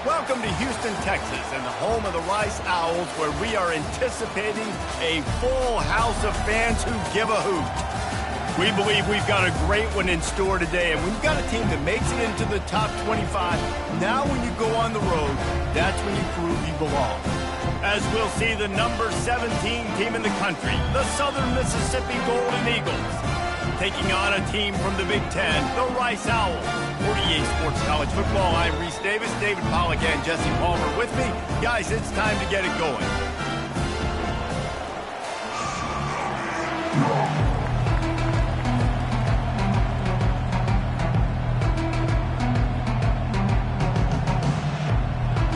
Welcome to Houston, Texas, and the home of the Rice Owls, where we are anticipating a full house of fans who give a hoot. We believe we've got a great one in store today, and we've got a team that makes it into the top 25. Now when you go on the road, that's when you prove you belong. As we'll see the number 17 team in the country, the Southern Mississippi Golden Eagles, taking on a team from the Big Ten, the Rice Owls. 48 Sports College Football, I'm Reese Davis, David Pollack and Jesse Palmer with me. Guys, it's time to get it going.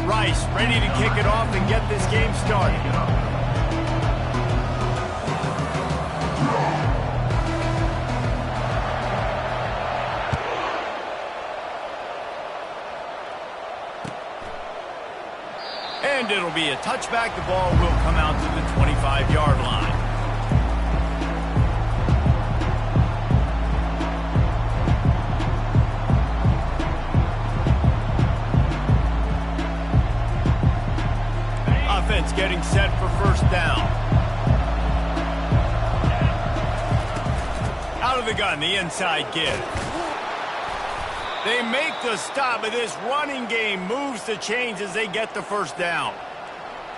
Rice ready to kick it off and get this game started. And it'll be a touchback. The ball will come out to the 25-yard line. Offense getting set for first down. Out of the gun, the inside give. They make the stop, but this running game moves the chains as they get the first down.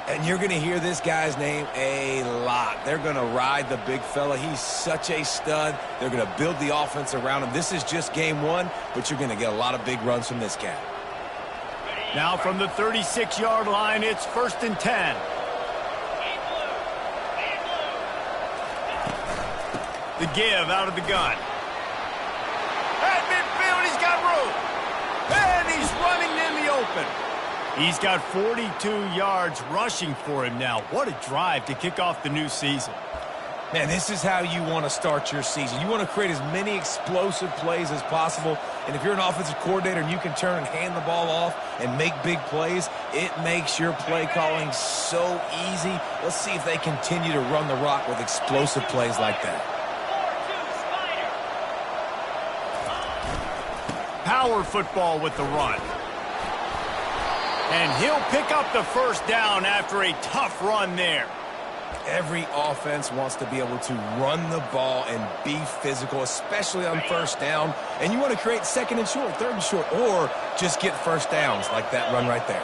And you're going to hear this guy's name a lot. They're going to ride the big fella. He's such a stud. They're going to build the offense around him. This is just game one, but you're going to get a lot of big runs from this cat. Now from the 36-yard line, it's 1st and 10. The give out of the gun. At midfield, he's got room. And he's running in the open. He's got 42 yards rushing for him now. What a drive to kick off the new season. Man, this is how you want to start your season. You want to create as many explosive plays as possible. And if you're an offensive coordinator and you can turn and hand the ball off and make big plays, it makes your play calling so easy. Let's see if they continue to run the rock with explosive plays like that. Power football with the run. And he'll pick up the first down after a tough run there. Every offense wants to be able to run the ball and be physical, especially on first down. And you want to create 2nd and short, 3rd and short, or just get first downs like that run right there.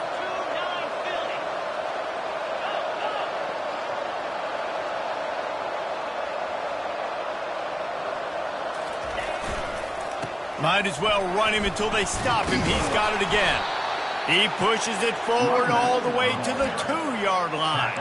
Might as well run him until they stop him. He's got it again. He pushes it forward all the way to the 2-yard line.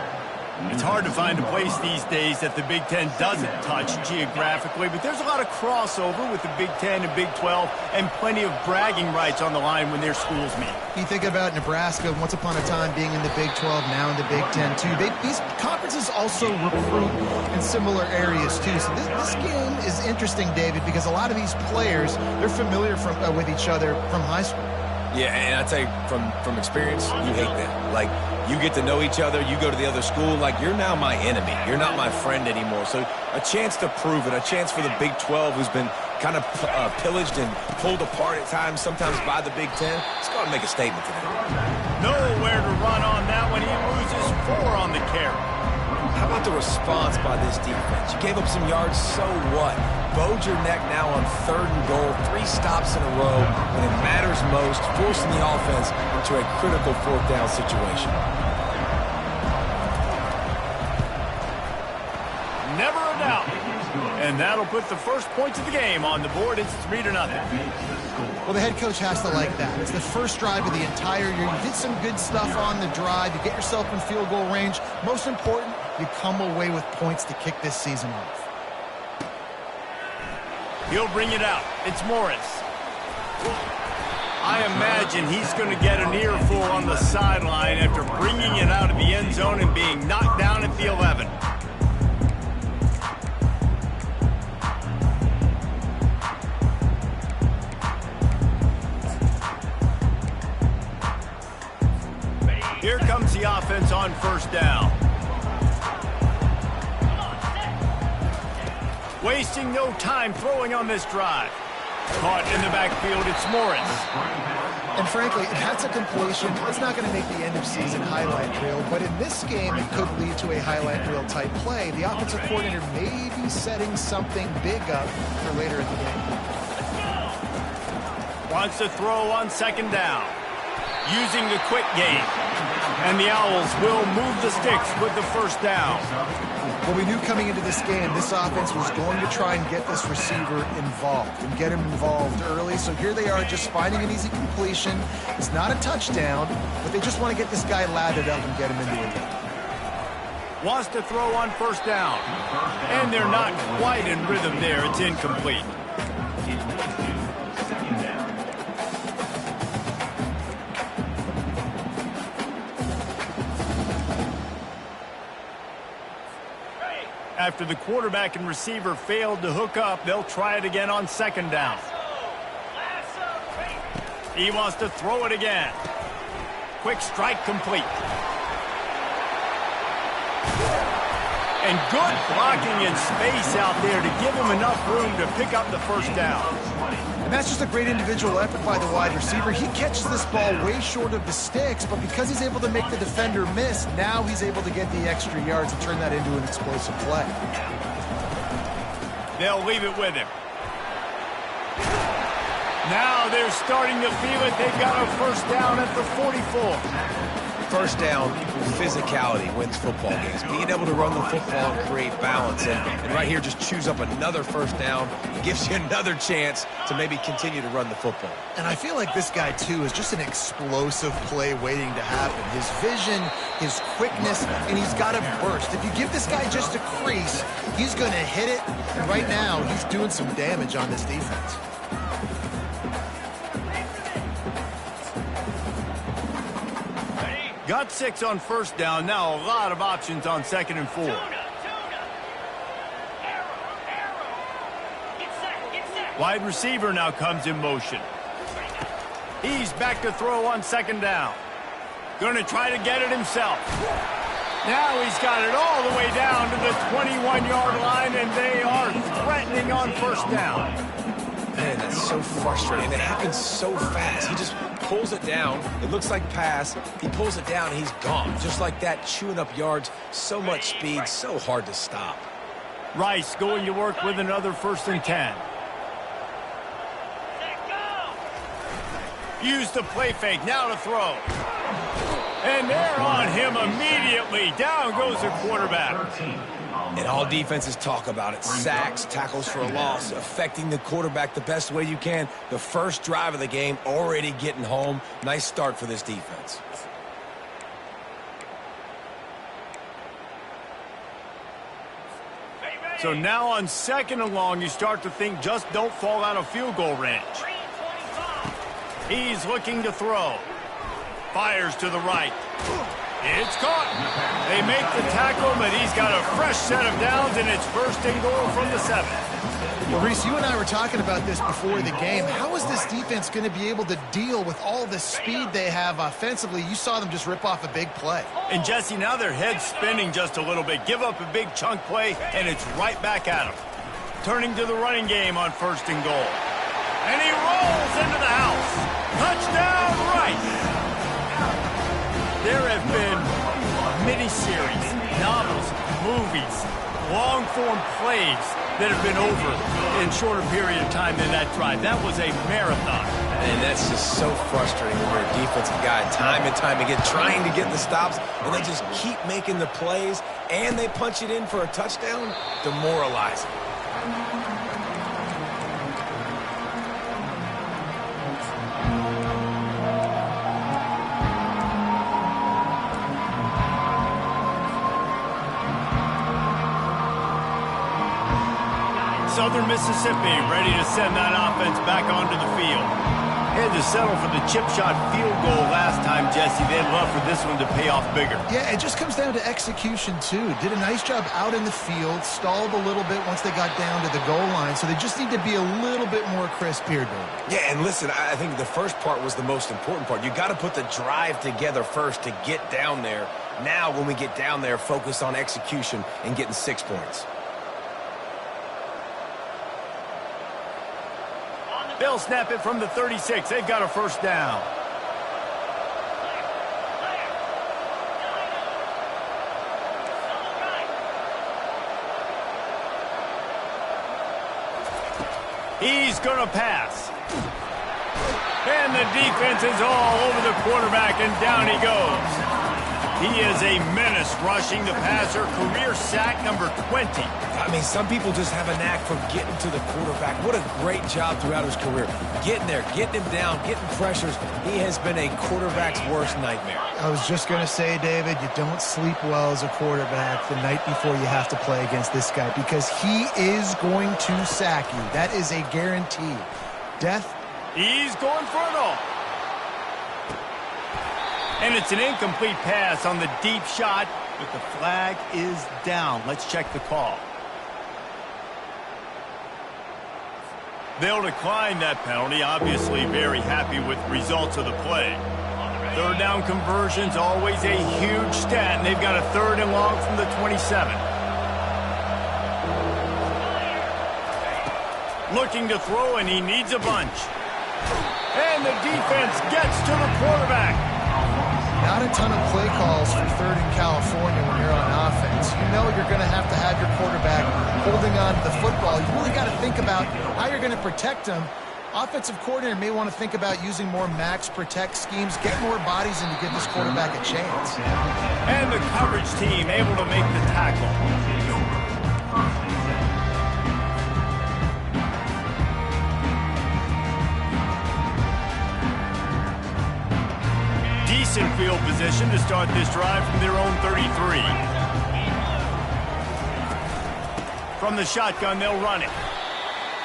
It's hard to find a place these days that the Big Ten doesn't touch geographically, but there's a lot of crossover with the Big Ten and Big 12 and plenty of bragging rights on the line when their schools meet. You think about Nebraska once upon a time being in the Big 12, now in the Big 10 too. These conferences also recruit in similar areas too. So this game is interesting, David, because a lot of these players, they're familiar with each other from high school. Yeah, and I tell you, from experience, you hate that. Like, you get to know each other, you go to the other school, like, you're now my enemy. You're not my friend anymore. So a chance to prove it, a chance for the Big 12, who's been kind of pillaged and pulled apart at times, sometimes by the Big 10. Let's go out and make a statement today. Nowhere to run on that one. He loses 4 on the carry. How about the response by this defense? You gave up some yards, so what? Bowed your neck now on 3rd and goal, 3 stops in a row when it matters most, forcing the offense into a critical 4th down situation. Never a doubt. And that'll put the first points of the game on the board. It's 3-0. Well, the head coach has to like that. It's the first drive of the entire year. You did some good stuff on the drive. You get yourself in field goal range. Most important, you come away with points to kick this season off. He'll bring it out. It's Morris. I imagine he's going to get an earful on the sideline after bringing it out of the end zone and being knocked down at the 11. Here comes the offense on first down. Wasting no time throwing on this drive. Caught in the backfield, it's Morris. And frankly, that's a completion. It's not going to make the end-of-season highlight reel, but in this game, it could lead to a highlight reel type play. The offensive coordinator may be setting something big up for later in the game. Wants to throw on second down. Using the quick game. And the Owls will move the sticks with the first down. Well, we knew coming into this game, this offense was going to try and get this receiver involved and get him involved early. So here they are just finding an easy completion. It's not a touchdown, but they just want to get this guy lathered up and get him into it. Wants to throw on first down. And they're not quite in rhythm there. It's incomplete. After the quarterback and receiver failed to hook up, they'll try it again on second down. He wants to throw it again. Quick strike complete. And good blocking in space out there to give him enough room to pick up the first down. And that's just a great individual effort by the wide receiver. He catches this ball way short of the sticks, but because he's able to make the defender miss, now he's able to get the extra yards and turn that into an explosive play. They'll leave it with him. Now they're starting to feel it. They've got a first down at the 44. First down, physicality wins football games. Being able to run the football and create balance. And right here, just choose up another first down. Gives you another chance to maybe continue to run the football. And I feel like this guy, too, is just an explosive play waiting to happen. His vision, his quickness, and he's got a burst. If you give this guy just a crease, he's going to hit it. And right now, he's doing some damage on this defense. Got 6 on first down. Now a lot of options on second and 4. Wide receiver now comes in motion. He's back to throw on second down. Going to try to get it himself. Now he's got it all the way down to the 21-yard line, and they are threatening on first down. Man, that's so frustrating. It happens so fast. He just pulls it down. It looks like pass. He pulls it down, and he's gone. Just like that, chewing up yards. So much speed, so hard to stop. Rice going to work with another first and 10. Use the play fake. Now to throw. And they're on him immediately. Down goes the quarterback. And all defenses talk about it. Sacks, tackles for a loss, affecting the quarterback the best way you can. The first drive of the game, already getting home. Nice start for this defense. So now on second and long, you start to think just don't fall out of field goal range. He's looking to throw. Fires to the right. It's caught. They make the tackle, but he's got a fresh set of downs, and it's first and goal from the 7. Well, Reese, you and I were talking about this before the game. How is this defense going to be able to deal with all the speed they have offensively? You saw them just rip off a big play. And, Jesse, now their head's spinning just a little bit. Give up a big chunk play, and it's right back at them. Turning to the running game on first and goal. And he rolls into the house. Touchdown, Rice. There have been miniseries, novels, movies, long-form plays that have been over in shorter period of time than that drive. That was a marathon. And that's just so frustrating when you're a defensive guy time and time again trying to get the stops, and they just keep making the plays, and they punch it in for a touchdown. Demoralizing. Southern Mississippi ready to send that offense back onto the field. Had to settle for the chip shot field goal last time, Jesse. They'd love for this one to pay off bigger. Yeah, it just comes down to execution, too. Did a nice job out in the field, stalled a little bit once they got down to the goal line, so they just need to be a little bit more crisp here, David. Yeah, and listen, I think the first part was the most important part. You got to put the drive together first to get down there. Now, when we get down there, focus on execution and getting 6 points. They'll snap it from the 36. They've got a first down. He's going to pass. And the defense is all over the quarterback, and down he goes. He is a menace rushing the passer, career sack number 20. I mean, some people just have a knack for getting to the quarterback. What a great job throughout his career. Getting there, getting him down, getting pressures. He has been a quarterback's worst nightmare. I was just going to say, David, you don't sleep well as a quarterback the night before you have to play against this guy because he is going to sack you. That is a guarantee. Death. He's going for it all. And it's an incomplete pass on the deep shot, but the flag is down. Let's check the call. They'll decline that penalty. Obviously very happy with the results of the play. Third down conversion's always a huge stat, and they've got a 3rd and long from the 27. Looking to throw, and he needs a bunch. And the defense gets to the quarterback. Not a ton of play calls for 3rd in California when you're on offense. You know you're going to have your quarterback holding on to the football. You really got to think about how you're going to protect him. Offensive coordinator may want to think about using more max protect schemes, get more bodies in to give this quarterback a chance. And the coverage team able to make the tackle. Decent field position to start this drive from their own 33. From the shotgun, they'll run it.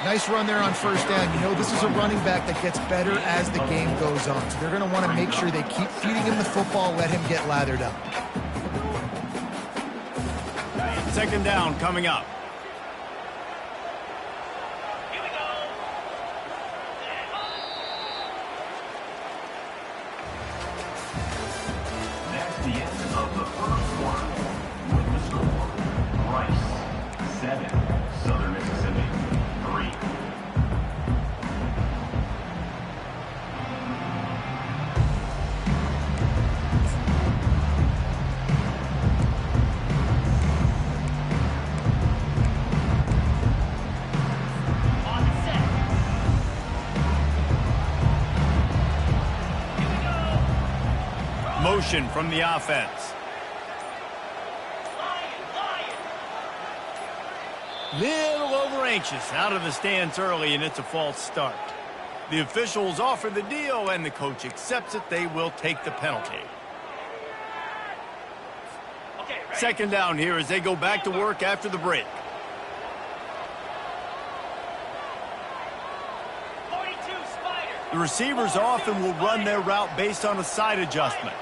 Nice run there on 1st down. You know this is a running back that gets better as the game goes on. So they're going to want to make sure they keep feeding him the football, let him get lathered up. 2nd down coming up. The end of the 1st quarter with the score, Rice 7, Southern Mississippi 3. Motion from the offense. Little over anxious out of the stance early, and it's a false start. The officials offer the deal, and the coach accepts it. They will take the penalty. 2nd down here as they go back to work after the break. The receivers often will run their route based on a side adjustment.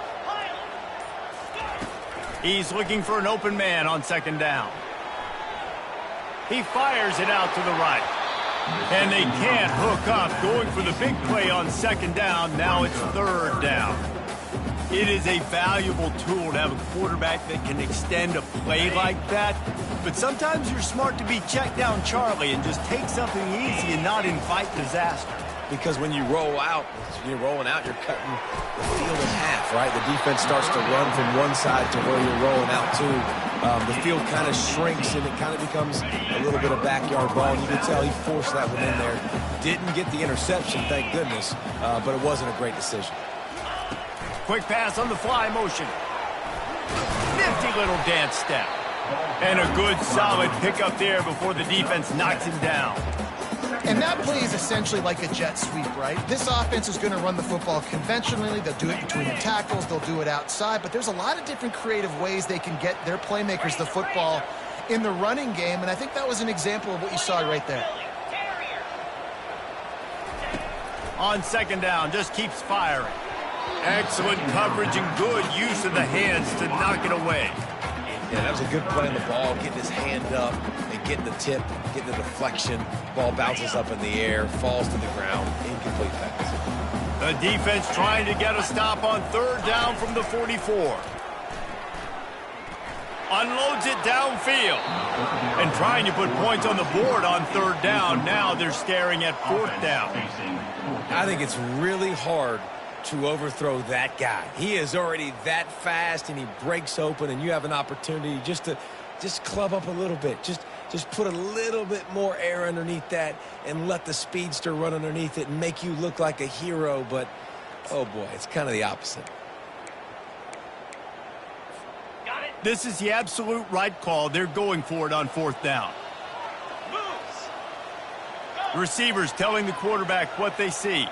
He's looking for an open man on 2nd down. He fires it out to the right. And they can't hook up, going for the big play on 2nd down. Now it's 3rd down. It is a valuable tool to have a quarterback that can extend a play like that. But sometimes you're smart to be check down Charlie and just take something easy and not invite disaster. Because when you roll out, you're rolling out, you're cutting the field in half, right? The defense starts to run from one side to where you're rolling out to. The field kind of shrinks, and it kind of becomes a little bit of backyard ball. And you can tell he forced that one in there. Didn't get the interception, thank goodness, but it wasn't a great decision. Quick pass on the fly motion. Nifty little dance step. And a good, solid pickup there before the defense knocks him down. And that play is essentially like a jet sweep, right? This offense is going to run the football conventionally. They'll do it between the tackles. They'll do it outside. But there's a lot of different creative ways they can get their playmakers the football in the running game. And I think that was an example of what you saw right there. On 2nd down, just keeps firing. Excellent coverage and good use of the hands to knock it away. Yeah, that was a good play on the ball, getting his hand up and getting the tip, getting the deflection. Ball bounces up in the air, falls to the ground, incomplete pass. The defense trying to get a stop on 3rd down from the 44. Unloads it downfield. And trying to put points on the board on 3rd down. Now they're staring at 4th down. I think it's really hard to overthrow that guy. He is already that fast, and he breaks open, and you have an opportunity just to club up a little bit. Just Just put a little bit more air underneath that and let the speedster run underneath it and make you look like a hero. But, oh, boy, it's kind of the opposite. This is the absolute right call. They're going for it on 4th down. The receivers telling the quarterback what they see.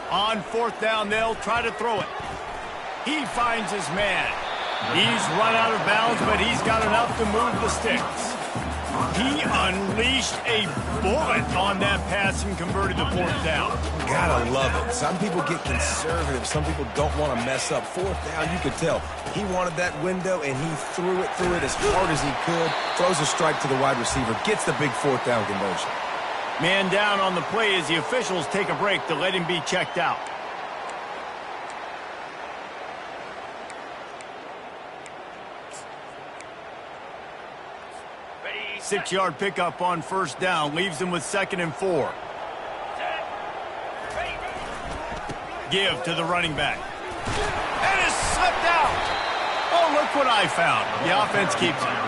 On 4th down, they'll try to throw it. He finds his man. He's run out of bounds, but he's got enough to move the sticks. He unleashed a bullet on that pass and converted the 4th down. Gotta love it. Some people get conservative. Some people don't want to mess up. 4th down, you could tell. He wanted that window, and he threw it as hard as he could. Throws a strike to the wide receiver. Gets the big 4th down conversion. Man down on the play as the officials take a break to let him be checked out. Six-yard pickup on 1st down. Leaves him with 2nd and 4. Give to the running back. And it's slipped out. Oh, look what I found. The offense keeps it.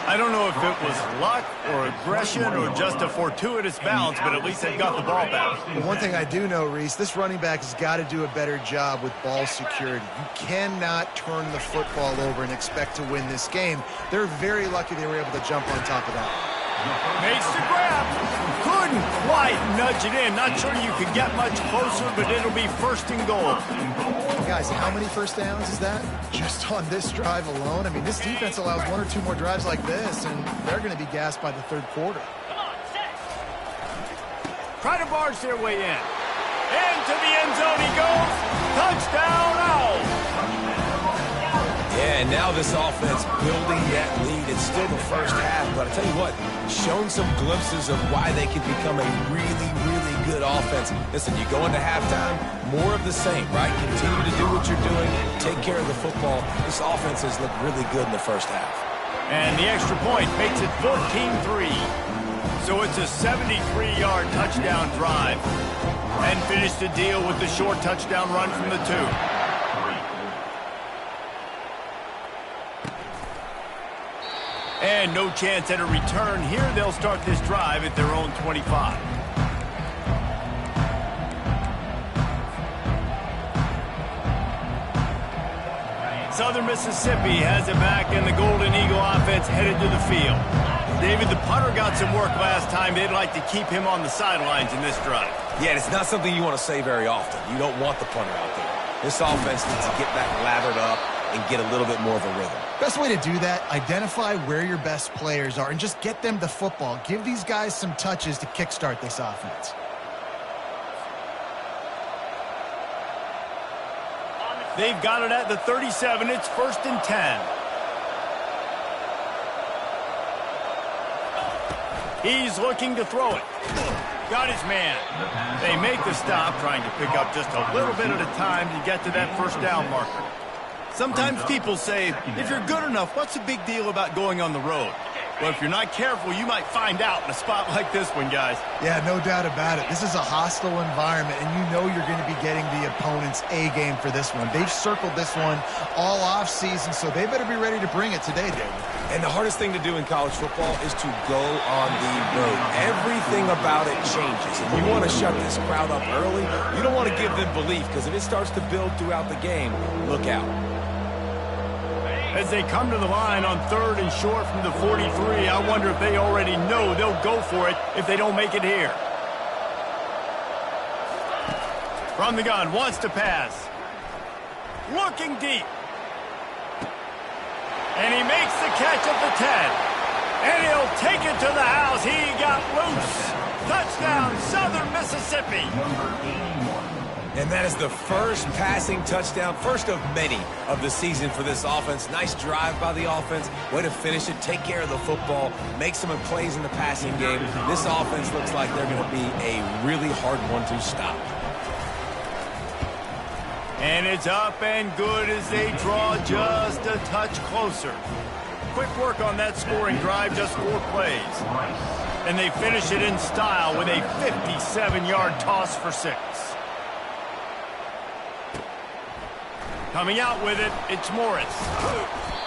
I don't know if it was luck or aggression or just a fortuitous bounce, but at least they got the ball back. Well, one thing I do know, Reese, this running back has got to do a better job with ball security. You cannot turn the football over and expect to win this game. They're very lucky they were able to jump on top of that. Makes the grab. Couldn't quite nudge it in. Not sure you could get much closer, but it'll be 1st and goal. Guys, how many 1st downs is that? Just on this drive alone? I mean, this defense allows 1 or 2 more drives like this, and they're going to be gassed by the 3rd quarter. Try to barge their way in. Into the end zone he goes. Touchdown, Owls. Yeah, and now this offense building that lead. It's still the 1st half, but I tell you what, shown some glimpses of why they could become a really, really good offense. Listen, you go into halftime, more of the same, right? Continue to do what you're doing, take care of the football. This offense has looked really good in the 1st half. And the extra point makes it 14-3. So it's a 73-yard touchdown drive. And finish the deal with the short touchdown run from the 2. And no chance at a return here. They'll start this drive at their own 25. Southern Mississippi has it back, and the Golden Eagle offense headed to the field. David, the punter got some work last time. They'd like to keep him on the sidelines in this drive. Yeah, it's not something you want to say very often. You don't want the punter out there. This offense needs to get back lathered up and get a little bit more of a rhythm. Best way to do that, identify where your best players are and just get them the football. Give these guys some touches to kickstart this offense. They've got it at the 37. It's 1st and 10. He's looking to throw it. Got his man. They make the stop, trying to pick up just a little bit at a time to get to that 1st down marker. Sometimes people say, if you're good enough, what's the big deal about going on the road? Well, if you're not careful, you might find out in a spot like this one, guys. Yeah, no doubt about it. This is a hostile environment, and you know you're going to be getting the opponent's A game for this one. They've circled this one all offseason, so they better be ready to bring it today, David. And the hardest thing to do in college football is to go on the road. Everything about it changes. And you want to shut this crowd up early. You don't want to give them belief, because if it starts to build throughout the game, look out. As they come to the line on 3rd and short from the 43, I wonder if they already know they'll go for it if they don't make it here. From the gun, wants to pass. Looking deep. And he makes the catch at the 10. And he'll take it to the house. He got loose. Touchdown, Southern Mississippi. And that is the first passing touchdown, first of many of the season for this offense. Nice drive by the offense. Way to finish it, take care of the football, make some plays in the passing game. This offense looks like they're going to be a really hard one to stop. And it's up and good as they draw just a touch closer. Quick work on that scoring drive, just 4 plays. And they finish it in style with a 57-yard toss for 6. Coming out with it, it's Morris.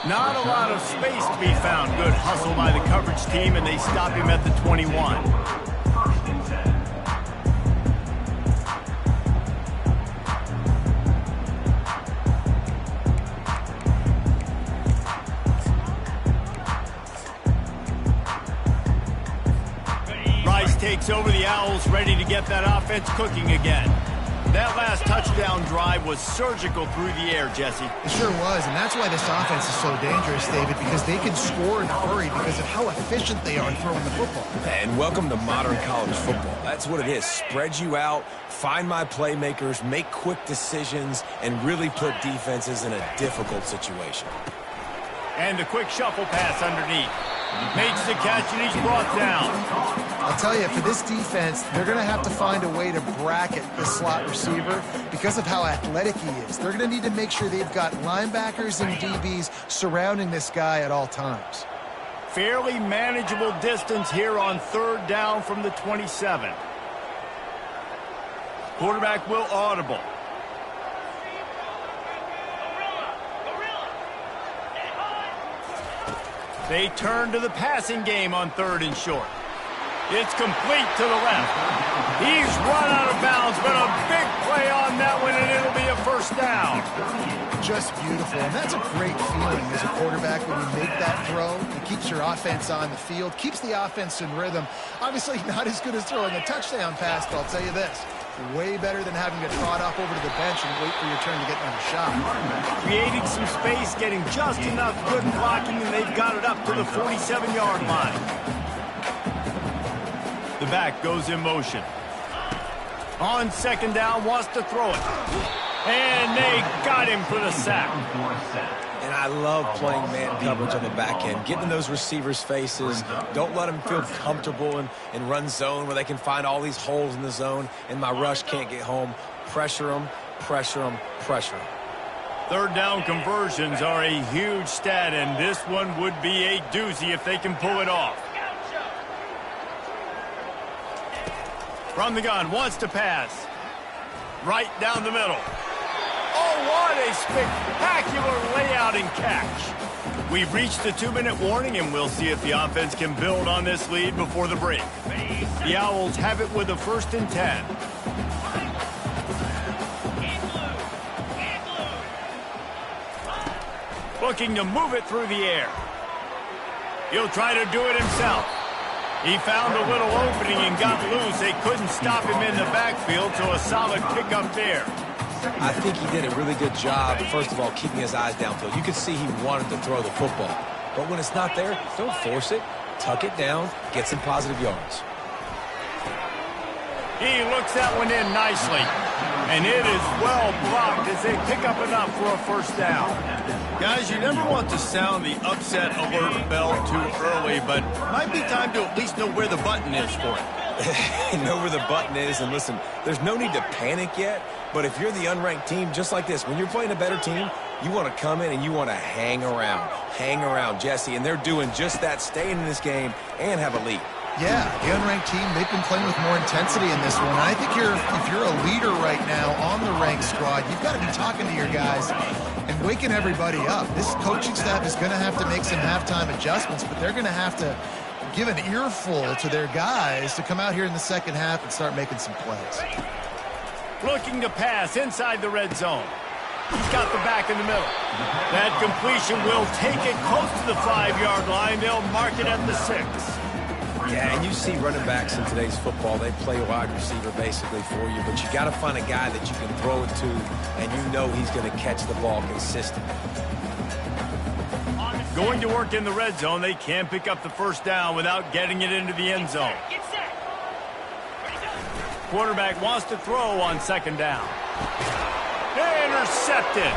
Not a lot of space to be found. Good hustle by the coverage team, and they stop him at the 21. First and 10. Rice takes over the Owls, ready to get that offense cooking again. That last touchdown drive was surgical through the air, Jesse. It sure was, and that's why this offense is so dangerous, David, because they can score in a hurry because of how efficient they are throwing the football. And welcome to modern college football. That's what it is. Spread you out, find my playmakers, make quick decisions, and really put defenses in a difficult situation. And the quick shuffle pass underneath. Makes the catch, and he's brought down. I'll tell you, for this defense, they're going to have to find a way to bracket the slot receiver because of how athletic he is. They're going to need to make sure they've got linebackers and DBs surrounding this guy at all times. Fairly manageable distance here on third down from the 27. Quarterback will audible. They turn to the passing game on third and short. It's complete to the left. He's run out of bounds, but a big play on that one, and it'll be a first down. Just beautiful, and that's a great feeling as a quarterback when you make that throw. It keeps your offense on the field, keeps the offense in rhythm. Obviously not as good as throwing a touchdown pass, but I'll tell you this, way better than having to trot off over to the bench and wait for your turn to get another shot. Creating some space, getting just enough good blocking, and they've got it up to the 47-yard line. The back goes in motion. On second down, wants to throw it. And they got him for the sack. And I love playing man coverage on the back end, getting in those receivers' faces. Don't let them feel comfortable in run zone where they can find all these holes in the zone and my rush can't get home. Pressure them, pressure them, pressure them. Third down conversions are a huge stat, and this one would be a doozy if they can pull it off. From the gun, wants to pass. Right down the middle. Oh, what a spectacular layout and catch. We've reached the 2-minute warning, and we'll see if the offense can build on this lead before the break. The Owls have it with a 1st and 10. Looking to move it through the air. He'll try to do it himself. He found a little opening and got loose. They couldn't stop him in the backfield, so a solid pickup there. I think he did a really good job, first of all, keeping his eyes downfield. You could see he wanted to throw the football. But when it's not there, don't force it. Tuck it down, get some positive yards. He looks that one in nicely. And it is well blocked as they pick up enough for a first down. Guys, you never want to sound the upset alert bell too early, but it might be time to at least know where the button is for it. Know where the button is, and listen, there's no need to panic yet, but if you're the unranked team, just like this, when you're playing a better team, you want to come in and you want to hang around, Jesse, and they're doing just that, staying in this game and have a lead. Yeah, the unranked team, they've been playing with more intensity in this one. And I think if you're a leader right now on the ranked squad, you've got to be talking to your guys and waking everybody up. This coaching staff is going to have to make some halftime adjustments, but they're going to have to give an earful to their guys to come out here in the second half and start making some plays. Looking to pass inside the red zone. He's got the back in the middle. That completion will take it close to the 5-yard line. They'll mark it at the 6. Yeah, and you see running backs in today's football, they play wide receiver basically for you, but you got to find a guy that you can throw it to, and you know he's going to catch the ball consistently. Going to work in the red zone, they can't pick up the first down without getting it into the end zone. Quarterback wants to throw on second down. Intercepted.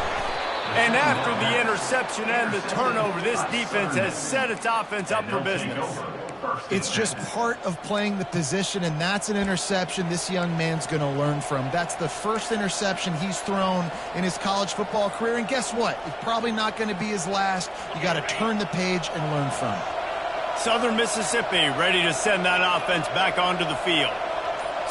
And after the interception and the turnover, this defense has set its offense up for business. It's just part of playing the position, and that's an interception this young man's going to learn from. That's the first interception he's thrown in his college football career, and guess what? It's probably not going to be his last. You got to turn the page and learn from it. Southern Mississippi ready to send that offense back onto the field.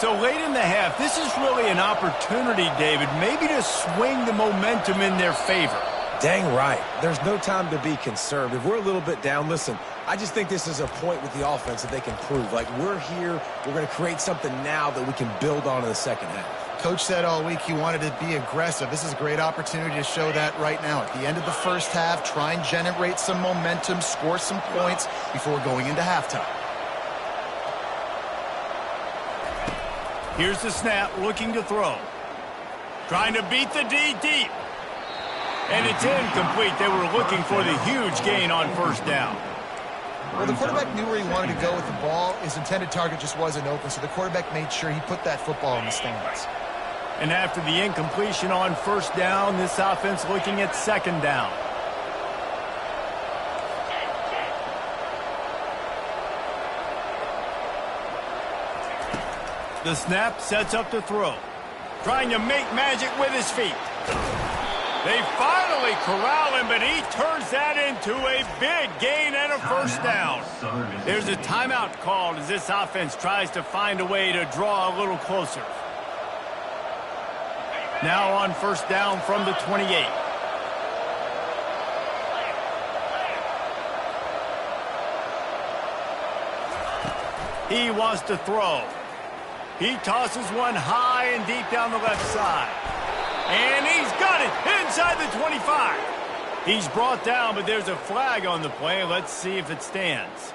So late in the half, this is really an opportunity, David, maybe to swing the momentum in their favor. Dang right. There's no time to be conservative. We're a little bit down. Listen, I just think this is a point with the offense that they can prove. Like, we're here, we're going to create something now that we can build on in the second half. Coach said all week he wanted to be aggressive. This is a great opportunity to show that right now. At the end of the first half, try and generate some momentum, score some points before going into halftime. Here's the snap, looking to throw. Trying to beat the D deep. And it's incomplete. They were looking for the huge gain on first down. Well, the quarterback knew where he wanted to go with the ball. His intended target just wasn't open, so the quarterback made sure he put that football in the stands. And after the incompletion on first down, this offense looking at second down. The snap sets up to throw. Trying to make magic with his feet. They finally corral him, but he turns that into a big gain and a first down. There's a timeout called as this offense tries to find a way to draw a little closer. Now on first down from the 28. He wants to throw. He tosses one high and deep down the left side. And he's got it inside the 25. He's brought down, but there's a flag on the play. Let's see if it stands.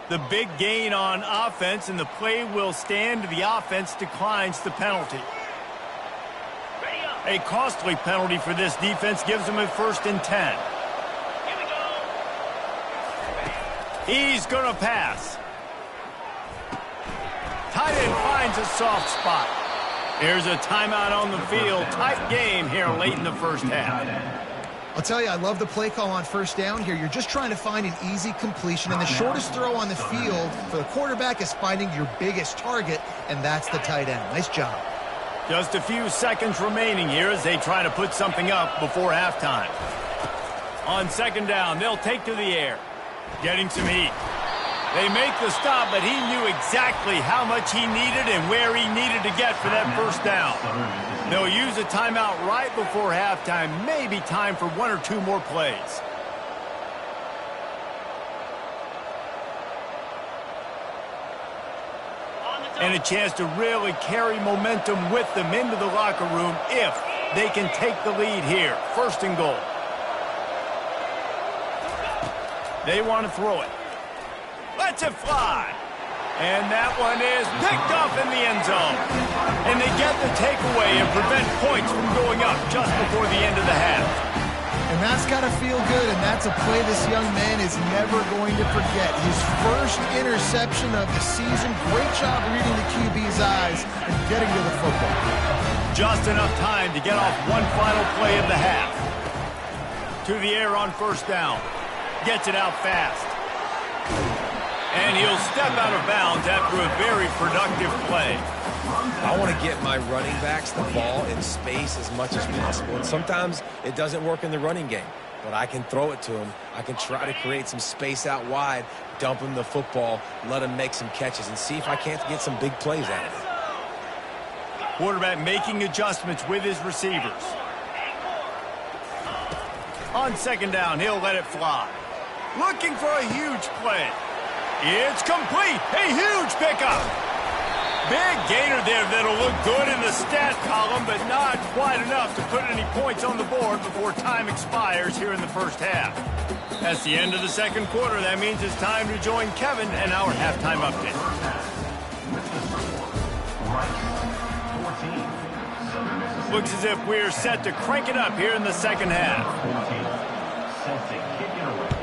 The big gain on offense, and the play will stand. The offense declines the penalty. A costly penalty for this defense gives them a 1st and 10. He's going to pass. Tight end finds a soft spot. Here's a timeout on the field. Tight game here late in the first half. I'll tell you, I love the play call on first down here. You're just trying to find an easy completion, and the shortest throw on the field for the quarterback is finding your biggest target, and that's the tight end. Nice job. Just a few seconds remaining here as they try to put something up before halftime. On second down, they'll take to the air. Getting some heat. They make the stop, but he knew exactly how much he needed and where he needed to get for that first down. They'll use a timeout right before halftime. Maybe time for 1 or 2 more plays. And a chance to really carry momentum with them into the locker room if they can take the lead here. 1st and goal. They want to throw it. Lets it fly. And that one is picked up in the end zone. And they get the takeaway and prevent points from going up just before the end of the half. And that's got to feel good, and that's a play this young man is never going to forget. His first interception of the season. Great job reading the QB's eyes and getting to the football. Just enough time to get off one final play of the half. To the air on first down. Gets it out fast. And he'll step out of bounds after a very productive play. I want to get my running backs the ball in space as much as possible. And sometimes it doesn't work in the running game. But I can throw it to him. I can try to create some space out wide, dump him the football, let him make some catches, and see if I can't get some big plays out of it. Quarterback making adjustments with his receivers. On second down, he'll let it fly. Looking for a huge play. It's complete. A huge pickup. Big gainer there that'll look good in the stat column, but not quite enough to put any points on the board before time expires here in the first half. That's the end of the second quarter. That means it's time to join Kevin and our halftime update. Looks as if we're set to crank it up here in the second half. Set to kick it away.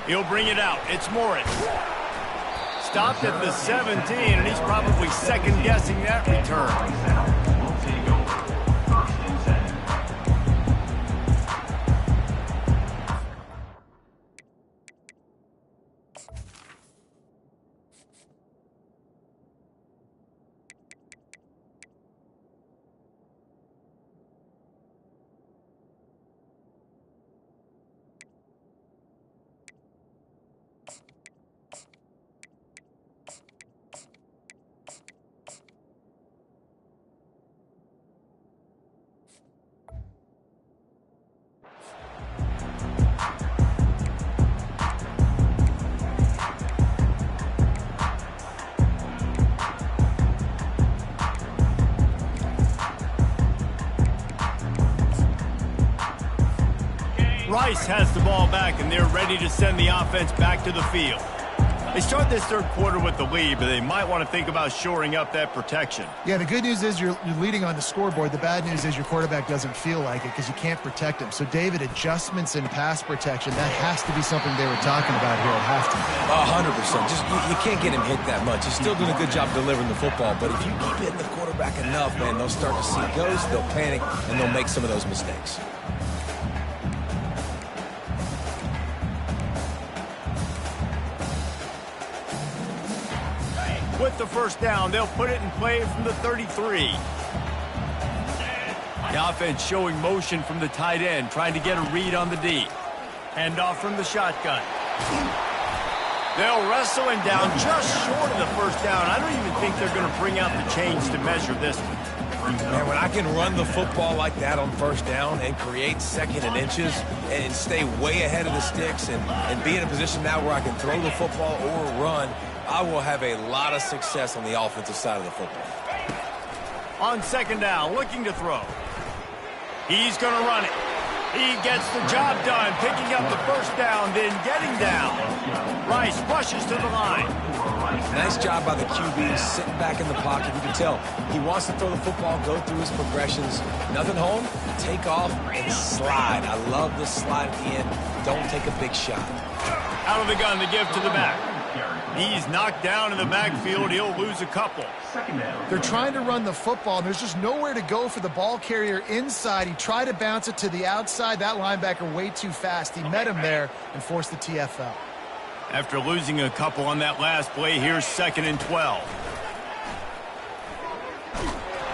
He'll bring it out. It's Morris. Stopped at the 17, and he's probably second-guessing that return. We'll take over. 1st and 10. Rice has the ball back, and they're ready to send the offense back to the field. They start this third quarter with the lead, but they might want to think about shoring up that protection. Yeah, the good news is you're leading on the scoreboard. The bad news is your quarterback doesn't feel like it because you can't protect him. So, David, adjustments in pass protection, that has to be something they were talking about here at halftime. 100%. Just you can't get him hit that much. He's still doing a good job delivering the football, but if you keep hitting the quarterback enough, man, they'll start to see ghosts, they'll panic, and they'll make some of those mistakes. With the first down, they'll put it in play from the 33. The offense showing motion from the tight end, trying to get a read on the D. Handoff from the shotgun. They'll wrestle him down just short of the first down. I don't even think they're going to bring out the chains to measure this one. Man, when I can run the football like that on first down and create second and inches and stay way ahead of the sticks and be in a position now where I can throw the football or run, I will have a lot of success on the offensive side of the football. On second down, looking to throw. He's going to run it. He gets the job done, picking up the first down, then getting down. Rice rushes to the line. Nice job by the QB, sitting back in the pocket. You can tell he wants to throw the football, go through his progressions. Nothing home, take off, and slide. I love this slide at the end. Don't take a big shot. Out of the gun, the give to the back. He's knocked down in the backfield. He'll lose a couple. They're trying to run the football, and there's just nowhere to go for the ball carrier inside. He tried to bounce it to the outside. That linebacker way too fast. He met him there and forced the TFL. After losing a couple on that last play, here's 2nd and 12.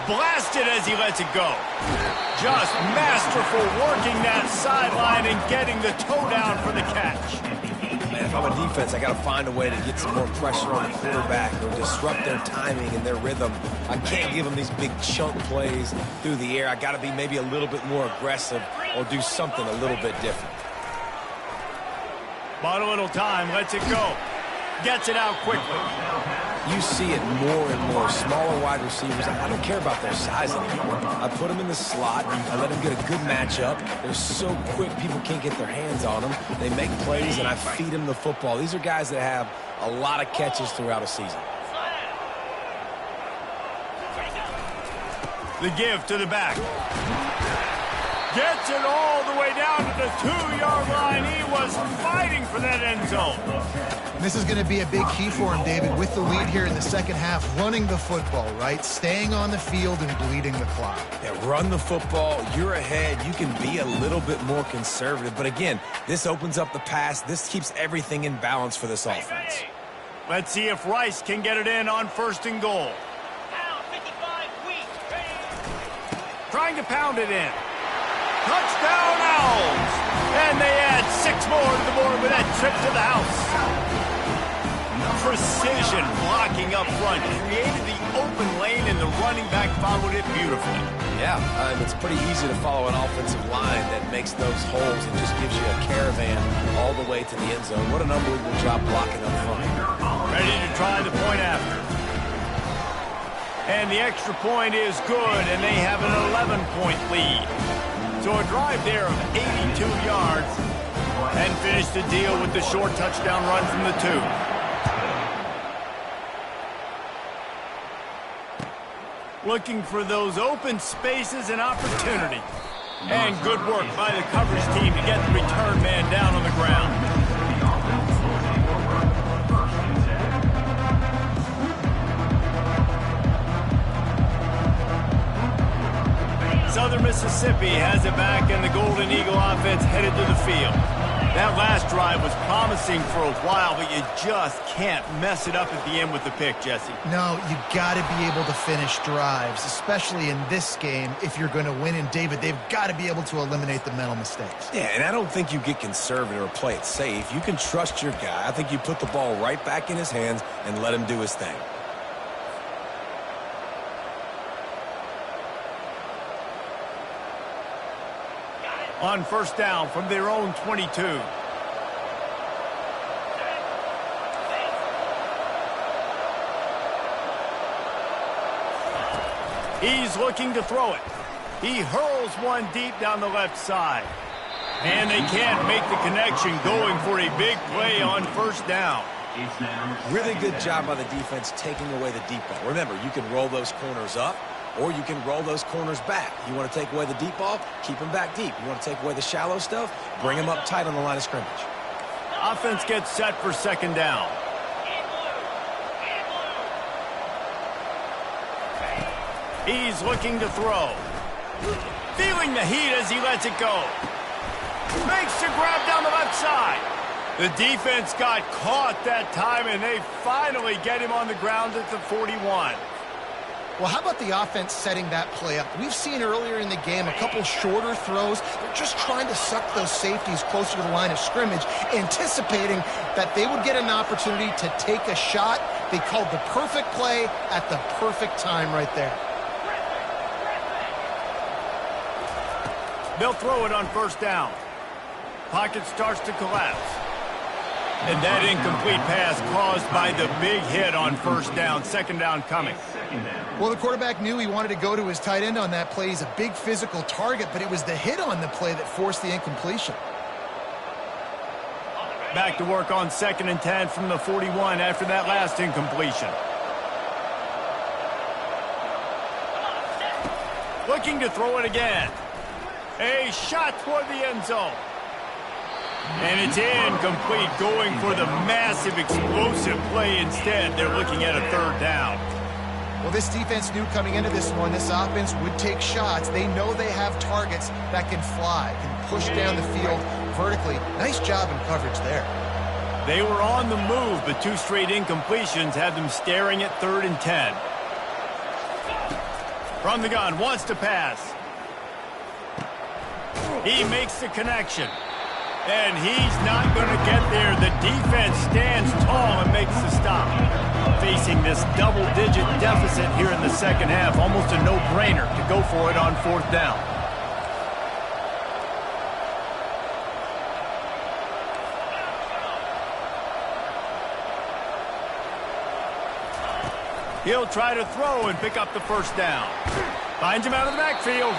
Blasted as he lets it go. Just masterful working that sideline and getting the toe down for the catch. Man, if I'm a defense, I got to find a way to get some more pressure on the quarterback or disrupt their timing and their rhythm. I can't give them these big chunk plays through the air. I got to be maybe a little bit more aggressive or do something a little bit different. Bought a little time, lets it go. Gets it out quickly. You see it more and more. Smaller wide receivers, I don't care about their size anymore. I put them in the slot. I let them get a good matchup. They're so quick, people can't get their hands on them. They make plays, and I feed them the football. These are guys that have a lot of catches throughout a season. The give to the back. Gets it all the way down to the 2-yard line. He was fighting for that end zone. This is going to be a big key for him, David, with the lead here in the second half, running the football, right? Staying on the field and bleeding the clock. Yeah, run the football. You're ahead. You can be a little bit more conservative. But again, this opens up the pass. This keeps everything in balance for this offense. Let's see if Rice can get it in on 1st and goal. Trying to pound it in. Touchdown Owls! And they add 6 more to the board with that trip to the house. Precision blocking up front created the open lane, and the running back followed it beautifully. Yeah, it's pretty easy to follow an offensive line that makes those holes and just gives you a caravan all the way to the end zone. What an unbelievable job blocking up front. Ready to try the point after. And the extra point is good, and they have an 11-point lead. So a drive there of 82 yards, and finish the deal with the short touchdown run from the 2. Looking for those open spaces and opportunity. And good work by the coverage team to get the return man down on the ground. Southern Mississippi has it back, and the Golden Eagle offense headed to the field. That last drive was promising for a while, but you just can't mess it up at the end with the pick, Jesse. No, you got to be able to finish drives, especially in this game if you're going to win. And, David, they've got to be able to eliminate the mental mistakes. Yeah, and I don't think you get conservative or play it safe. You can trust your guy. I think you put the ball right back in his hands and let him do his thing. On 1st down from their own 22. He's looking to throw it. He hurls one deep down the left side. And they can't make the connection, going for a big play on first down. Really good job by the defense taking away the deep ball. Remember, you can roll those corners up, or you can roll those corners back. You want to take away the deep ball, keep them back deep. You want to take away the shallow stuff, bring them up tight on the line of scrimmage. Offense gets set for second down. He's looking to throw. Feeling the heat as he lets it go. Makes the grab down the left side. The defense got caught that time, and they finally get him on the ground at the 41. Well, how about the offense setting that play up? We've seen earlier in the game a couple shorter throws. They're just trying to suck those safeties closer to the line of scrimmage, anticipating that they would get an opportunity to take a shot. They called the perfect play at the perfect time right there. They'll throw it on first down. Pocket starts to collapse. And that incomplete pass caused by the big hit on first down. Second down coming. Well, the quarterback knew he wanted to go to his tight end on that play. He's a big physical target, but it was the hit on the play that forced the incompletion. Back to work on 2nd and 10 from the 41 after that last incompletion. Looking to throw it again. A shot toward the end zone. And it's incomplete, going for the massive explosive play instead. They're looking at a third down. Well, this defense knew coming into this one, this offense would take shots. They know they have targets that can fly, can push down the field vertically. Nice job in coverage there. They were on the move, but 2 straight incompletions had them staring at 3rd and 10. From the gun, wants to pass. He makes the connection. And he's not going to get there. The defense stands tall and makes the stop. Facing this double-digit deficit here in the second half, almost a no-brainer to go for it on 4th down. He'll try to throw and pick up the first down. Finds him out of the backfield.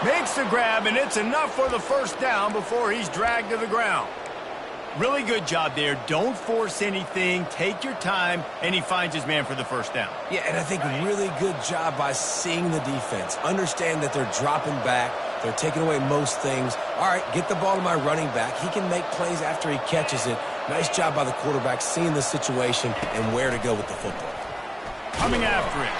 Makes the grab, and it's enough for the first down before he's dragged to the ground. Really good job there. Don't force anything. Take your time, and he finds his man for the first down. Yeah, and I think really good job by seeing the defense. Understand that they're dropping back. They're taking away most things. All right, get the ball to my running back. He can make plays after he catches it. Nice job by the quarterback seeing the situation and where to go with the football. Coming after it.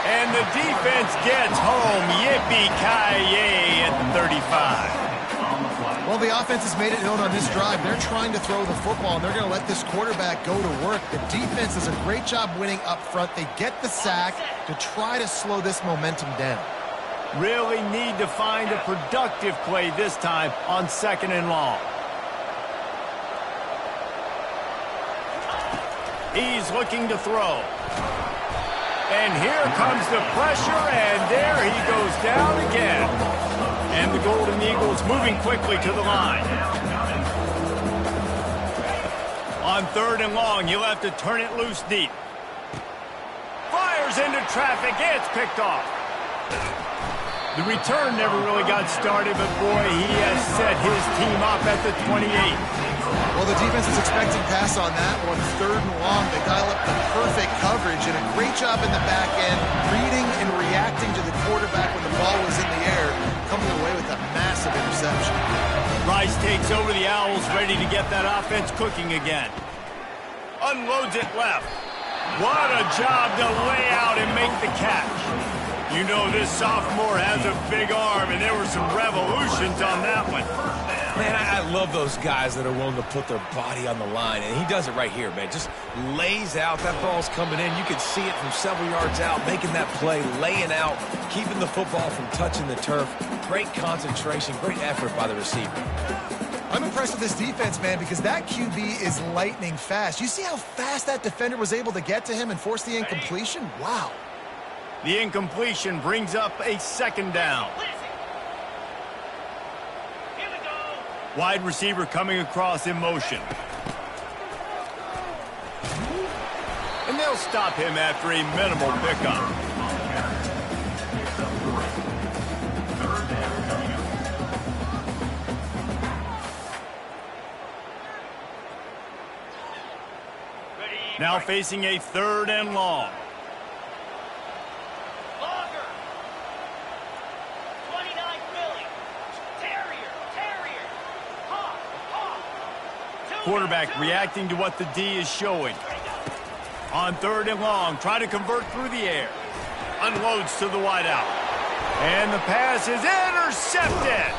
And the defense gets home. Yippee-ki-yay at the 35. Well, the offense has made it known on this drive. They're trying to throw the football, and they're going to let this quarterback go to work. The defense does a great job winning up front. They get the sack to try to slow this momentum down. Really need to find a productive play this time on 2nd and long. He's looking to throw. And here comes the pressure, and there he goes down again. And the Golden Eagles moving quickly to the line. On 3rd and long, he'll have to turn it loose deep. Fires into traffic, it's picked off. The return never really got started, but boy, he has set his team up at the 28. Well, the defense is expecting pass on that one. 3rd and long, they dial up the perfect coverage and a great job in the back end, reading and reacting to the quarterback when the ball was in the air, coming away with a massive interception. Rice takes over the Owls, ready to get that offense cooking again. Unloads it left. What a job to lay out and make the catch. You know this sophomore has a big arm, and there were some revolutions on that one. Man, I love those guys that are willing to put their body on the line, and he does it right here, man. Just lays out. That ball's coming in. You can see it from several yards out, making that play, laying out, keeping the football from touching the turf. Great concentration, great effort by the receiver. I'm impressed with this defense, man, because that QB is lightning fast. You see how fast that defender was able to get to him and force the incompletion? Wow. The incompletion brings up a 2nd down. Wide receiver coming across in motion. And they'll stop him after a minimal pickup. Now facing a 3rd and long. Longer. 29 Philly. Terrier. Hawk. Quarterback reacting to what the D is showing. On 3rd and long, try to convert through the air. Unloads to the wideout. And the pass is intercepted.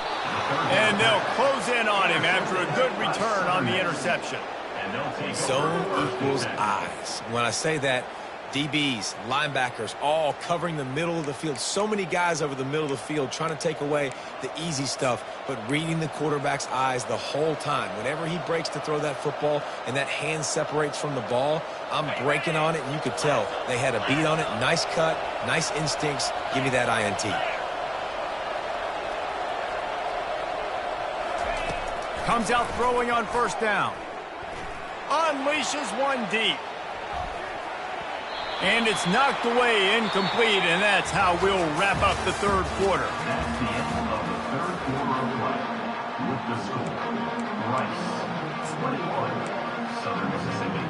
And they'll close in on him after a good return on the interception. Zone equals eyes. When I say that, DBs, linebackers, all covering the middle of the field. So many guys over the middle of the field trying to take away the easy stuff, but reading the quarterback's eyes the whole time. Whenever he breaks to throw that football and that hand separates from the ball, I'm breaking on it, and you could tell they had a beat on it. Nice cut, nice instincts. Give me that INT. Comes out throwing on 1st down. Unleashes one deep. And it's knocked away, incomplete, and that's how we'll wrap up the 3rd quarter. That's the end of the 3rd quarter of play. With the score, Rice 21, Southern Mississippi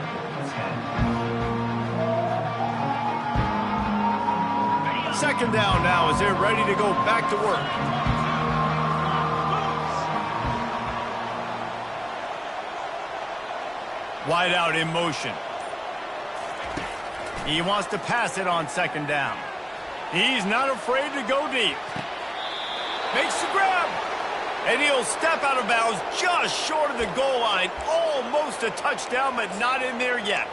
10. 2nd down now as they're ready to go back to work. Wide out in motion. He wants to pass it on 2nd down. He's not afraid to go deep. Makes the grab. And he'll step out of bounds just short of the goal line. Almost a touchdown, but not in there yet.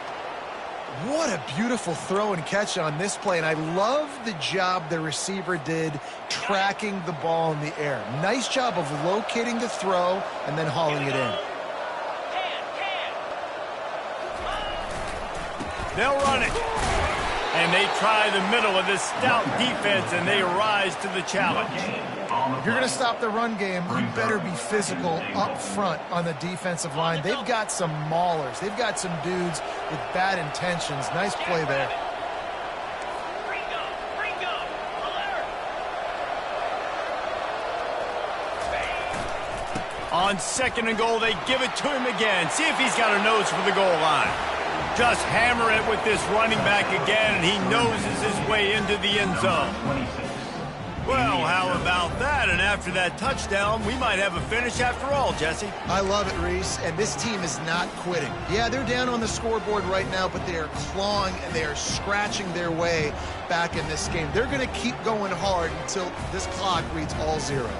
What a beautiful throw and catch on this play, and I love the job the receiver did tracking the ball in the air. Nice job of locating the throw and then hauling it in. They'll run it. And they try the middle of this stout defense, and they rise to the challenge. If you're going to stop the run game, you better be physical up front on the defensive line. They've got some maulers. They've got some dudes with bad intentions. Nice play there. On 2nd and goal, they give it to him again. See if he's got a nose for the goal line. Just hammer it with this running back again, and he noses his way into the end zone. Well, how about that? And after that touchdown, we might have a finish after all, Jesse. I love it, Reese, and this team is not quitting. Yeah, they're down on the scoreboard right now, but they are clawing and they are scratching their way back in this game. They're going to keep going hard until this clock reads all zeros.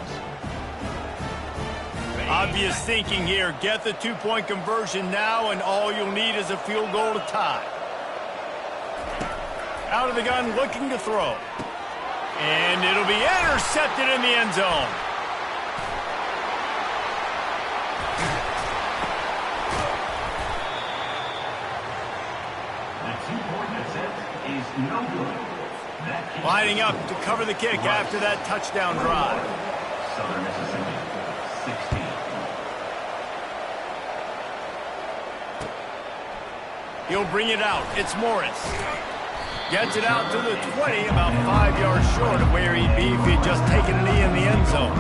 Obvious thinking here. Get the 2-point conversion now, and all you'll need is a field goal to tie. Out of the gun, looking to throw. And it'll be intercepted in the end zone. The 2-point attempt is no good. Lining up to cover the kick after that touchdown drive. Southern Mississippi 16. He'll bring it out. It's Morris. Gets it out to the 20, about 5 yards short of where he'd be if he'd just taken a knee in the end zone.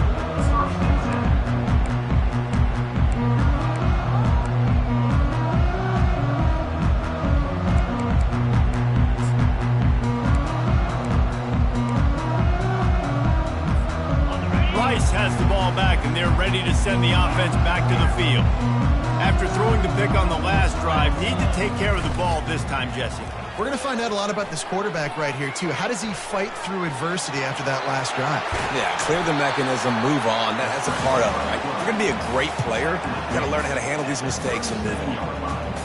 Rice has the ball back, and they're ready to send the offense back to the field. After throwing the pick on the last drive, need to take care of the ball this time, Jesse. We're going to find out a lot about this quarterback right here, too. How does he fight through adversity after that last drive? Yeah, clear the mechanism, move on. That's a part of it, right? If you're going to be a great player, you got to learn how to handle these mistakes and move on.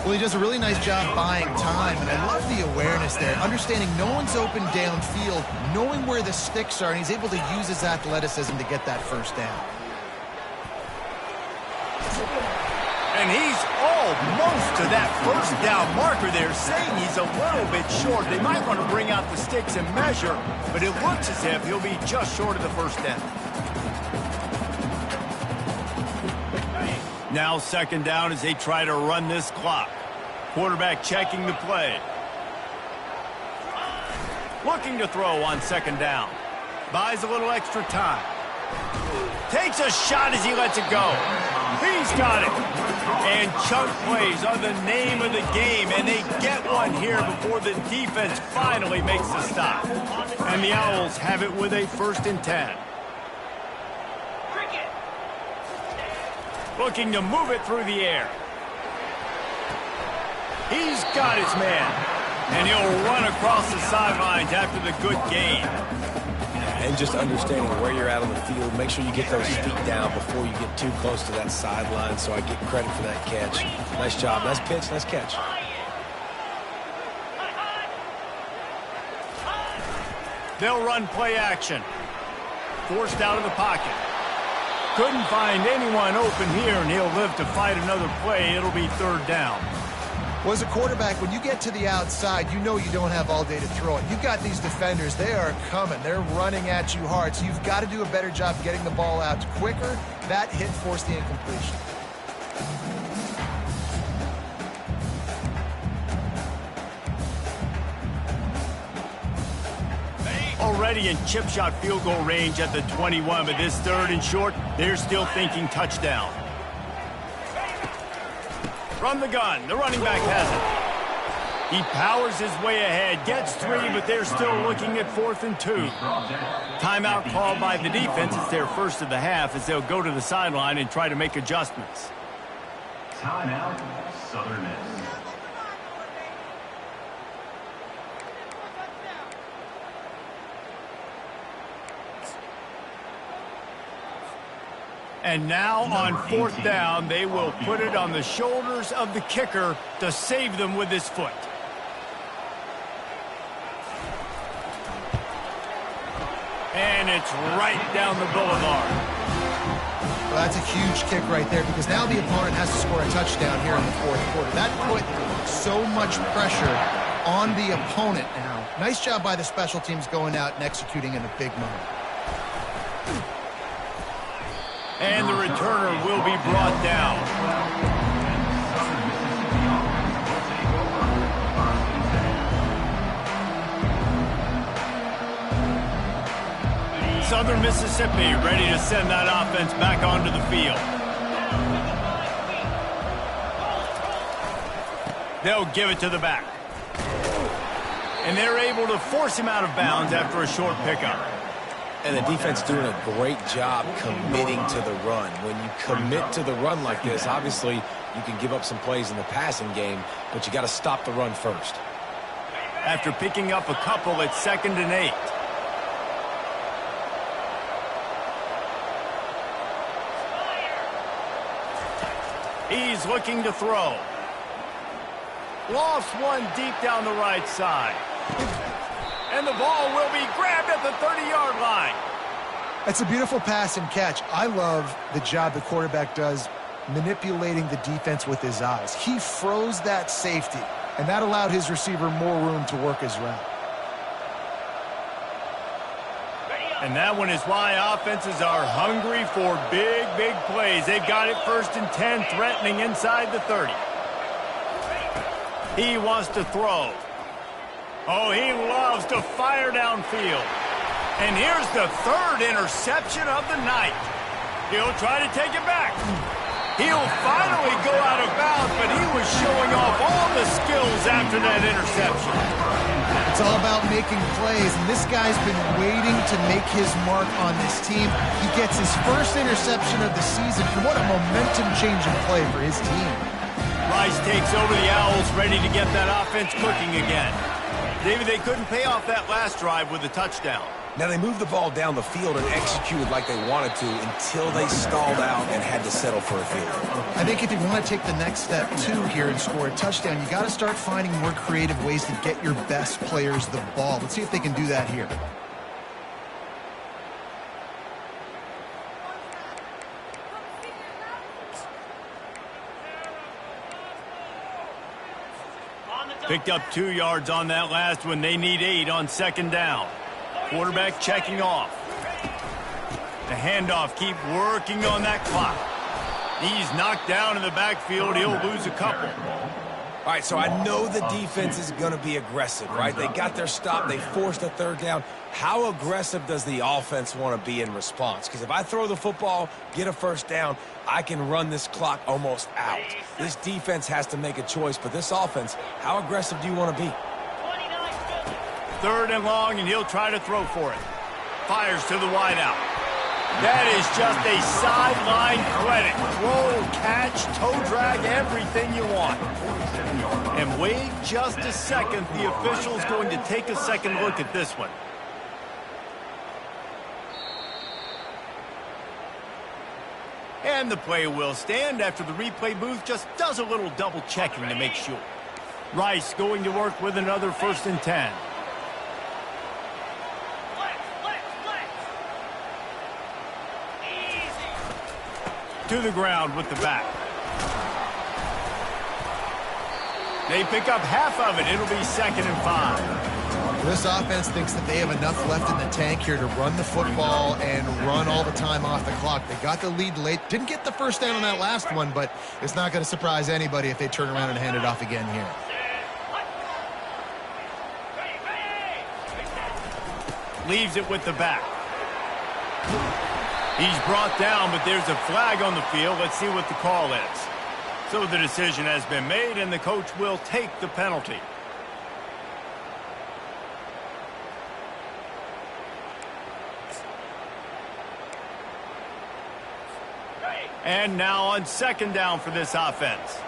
Well, he does a really nice job buying time, and I love the awareness there. Understanding no one's open downfield, knowing where the sticks are, and he's able to use his athleticism to get that 1st down. And he's almost to that 1st down marker there, saying he's a little bit short. They might want to bring out the sticks and measure, but it looks as if he'll be just short of the 1st down. Now 2nd down as they try to run this clock. Quarterback checking the play. Looking to throw on 2nd down. Buys a little extra time. Takes a shot as he lets it go. He's got it. And chunk plays are the name of the game, and they get one here before the defense finally makes the stop. And the Owls have it with a 1st and 10. Cricket. Looking to move it through the air. He's got his man. And he'll run across the sidelines after the good gain. And just understanding where you're at on the field, make sure you get those feet down before you get too close to that sideline, so I get credit for that catch. Nice job. Nice pitch. Nice catch. They'll run play action. Forced out of the pocket. Couldn't find anyone open here, and he'll live to fight another play. It'll be 3rd down. Well, as a quarterback, when you get to the outside, you know you don't have all day to throw it. You've got these defenders. They are coming. They're running at you hard. So you've got to do a better job getting the ball out quicker. That hit forced the incompletion. Already in chip shot field goal range at the 21, but this 3rd and short, they're still thinking touchdown. From the gun, the running back has it. He powers his way ahead, gets 3, but they're still looking at 4th and 2. Timeout called by the defense. It's their 1st of the half as they'll go to the sideline and try to make adjustments. Timeout, Southern Miss. And now on 4th down, they will put it on the shoulders of the kicker to save them with his foot. And it's right down the boulevard. Well, that's a huge kick right there because now the opponent has to score a touchdown here in the 4th quarter. That put so much pressure on the opponent now. Nice job by the special teams going out and executing in a big moment. And the returner will be brought down. Southern Mississippi ready to send that offense back onto the field. They'll give it to the back. And they're able to force him out of bounds after a short pickup. And the defense doing a great job committing to the run. When you commit to the run like this, obviously you can give up some plays in the passing game, but you got to stop the run first. After picking up a couple, it's 2nd and 8. He's looking to throw. Lost one deep down the right side. And the ball will be grabbed at the 30-yard line. That's a beautiful pass and catch. I love the job the quarterback does manipulating the defense with his eyes. He froze that safety, and that allowed his receiver more room to work his route. And that one is why offenses are hungry for big, big plays. They've got it 1st and 10, threatening inside the 30. He wants to throw. Oh, he loves to fire downfield. And here's the 3rd interception of the night. He'll try to take it back. He'll finally go out of bounds, but he was showing off all the skills after that interception. It's all about making plays, and this guy's been waiting to make his mark on this team. He gets his 1st interception of the season, and what a momentum-changing play for his team. Rice takes over the Owls, ready to get that offense cooking again. David, they couldn't pay off that last drive with a touchdown. Now, they moved the ball down the field and executed like they wanted to until they stalled out and had to settle for a field goal. I think if you want to take the next step, too, here and score a touchdown, you got to start finding more creative ways to get your best players the ball. Let's see if they can do that here. Picked up 2 yards on that last one. They need 8 on 2nd down. Quarterback checking off. The handoff, keep working on that clock. He's knocked down in the backfield. He'll lose a couple. All right, so I know the defense is going to be aggressive, right? They got their stop. They forced a third down. How aggressive does the offense want to be in response? Because if I throw the football, get a first down, I can run this clock almost out. This defense has to make a choice, but this offense, how aggressive do you want to be? 29 seconds. 3rd and long, and he'll try to throw for it. Fires to the wideout. That is just a sideline credit. Roll, catch, toe drag, everything you want. And wait just a second. The official's going to take a second look at this one. And the play will stand after the replay booth just does a little double checking to make sure. Rice going to work with another 1st and 10. To the ground with the back. They pick up half of it. It'll be 2nd and 5. This offense thinks that they have enough left in the tank here to run the football and run all the time off the clock. They got the lead late. Didn't get the first down on that last one, but it's not going to surprise anybody if they turn around and hand it off again here. Leaves it with the back. He's brought down, but there's a flag on the field. Let's see what the call is. So the decision has been made, and the coach will take the penalty. And now on 2nd down for this offense.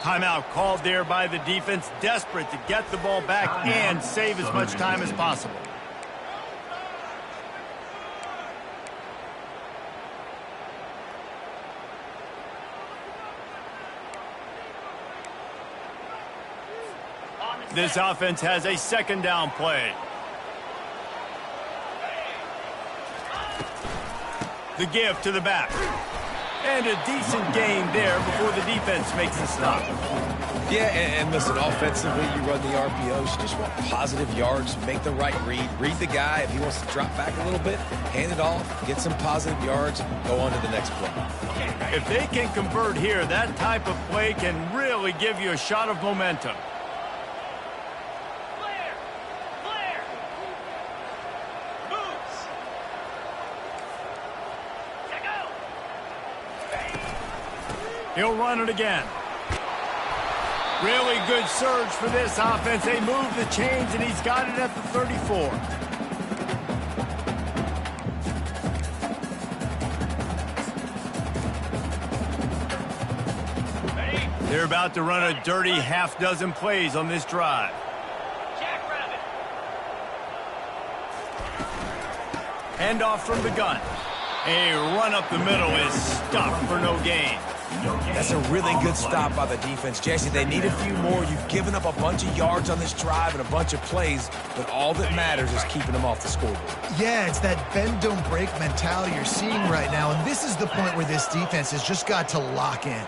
Timeout called there by the defense, desperate to get the ball back and save as much time as possible. This offense has a 2nd down play. The give to the back. And a decent gain there before the defense makes the stop. Yeah, and listen, offensively, you run the RPOs. You just want positive yards, make the right read the guy. If he wants to drop back a little bit, hand it off, get some positive yards, go on to the next play. If they can convert here, that type of play can really give you a shot of momentum. He'll run it again. Really good surge for this offense. They move the chains, and he's got it at the 34. They're about to run a dirty half-dozen plays on this drive. Jackrabbit. Handoff from the gun. A run up the middle is stopped for no gain. That's a really good stop by the defense. Jesse, they need a few more. You've given up a bunch of yards on this drive and a bunch of plays, but all that matters is keeping them off the scoreboard. Yeah, it's that bend, don't break mentality you're seeing right now, and this is the point where this defense has just got to lock in.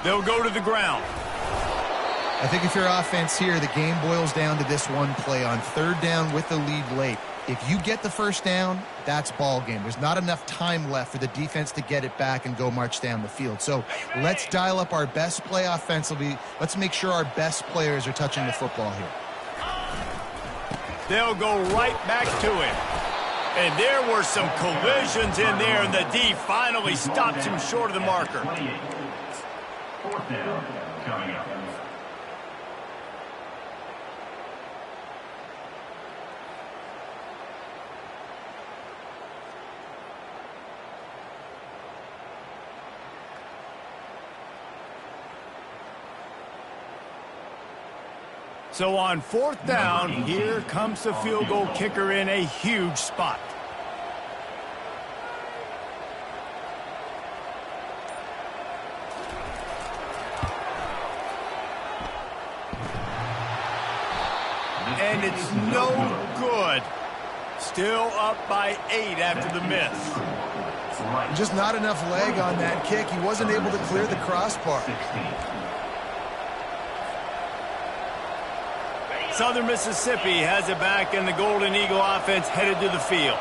They'll go to the ground. I think if you're offense here, the game boils down to this one play on 3rd down with the lead late. If you get the first down, that's ball game. There's not enough time left for the defense to get it back and go march down the field. So let's dial up our best play offensively. Let's make sure our best players are touching the football here. They'll go right back to him. And there were some collisions in there, and the D finally stops him short of the marker. 4th down coming up. So on 4th down, here comes the field goal kicker in a huge spot. and it's no good. Still up by 8 after the miss. Just not enough leg on that kick. He wasn't able to clear the crossbar. Southern Mississippi has it back, and the Golden Eagle offense headed to the field.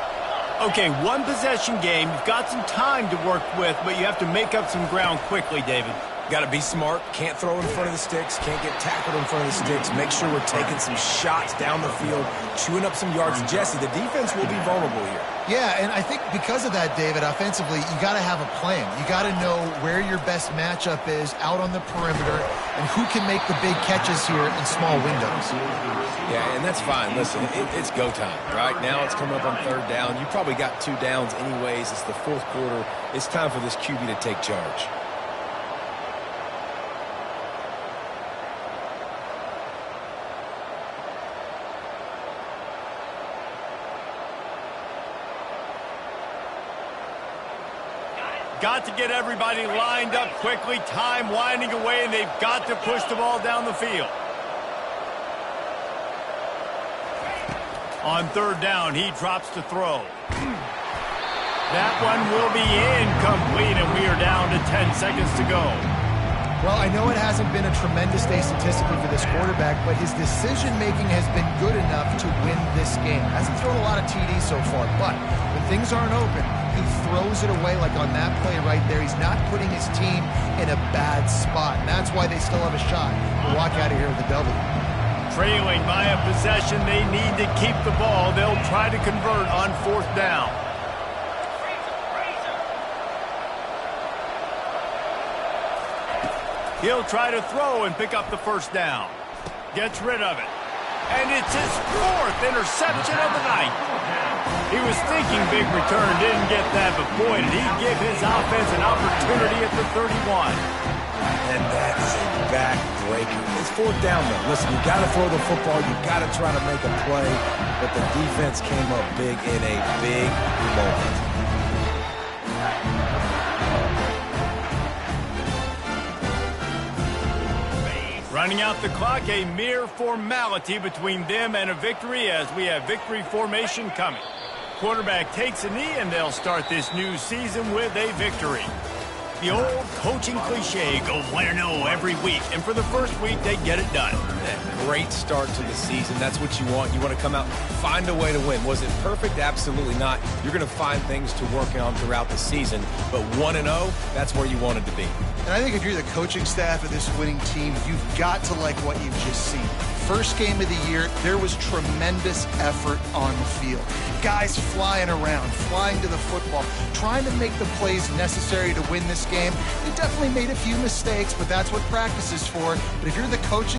Okay, one possession game. You've got some time to work with, but you have to make up some ground quickly, David. Got to be smart. Can't throw in front of the sticks. Can't get tackled in front of the sticks. Make sure we're taking some shots down the field, chewing up some yards. Jesse, the defense will be vulnerable here. Yeah, and I think because of that, David, offensively, you got to have a plan. You got to know where your best matchup is out on the perimeter and who can make the big catches here in small windows. Yeah, and that's fine. Listen, it's go time, right? Now it's coming up on 3rd down. You probably got 2 downs anyways. It's the 4th quarter. It's time for this QB to take charge. Got to get everybody lined up quickly. Time winding away, and they've got to push the ball down the field. On 3rd down, he drops to throw. That one will be incomplete, and we are down to 10 seconds to go. Well, I know it hasn't been a tremendous day statistically for this quarterback, but his decision-making has been good enough to win this game. Hasn't thrown a lot of TDs so far, but when things aren't open, he throws it away like on that play right there. He's not putting his team in a bad spot, and that's why they still have a shot to walk out of here with a W. Trailing by a possession, they need to keep the ball. They'll try to convert on 4th down. He'll try to throw and pick up the 1st down. Gets rid of it. And it's his 4th interception of the night. He was thinking big return, didn't get that, but boy, did he give his offense an opportunity at the 31. And that is a back-breaker. It's 4th down, though. Listen, you got to throw the football. You got to try to make a play, but the defense came up big in a big moment. Running out the clock, a mere formality between them and a victory as we have victory formation coming. Quarterback takes a knee, and they'll start this new season with a victory. The old coaching cliche, go 1-0 every week, and for the first week, they get it done. Great start to the season. That's what you want. You want to come out, find a way to win. Was it perfect? Absolutely not. You're going to find things to work on throughout the season, but 1-0, that's where you wanted to be. And I think if you're the coaching staff of this winning team, you've got to like what you've just seen. First game of the year, there was tremendous effort on the field. Guys flying around, flying to the football, trying to make the plays necessary to win this game. They definitely made a few mistakes, but that's what practice is for. But if you're the coaching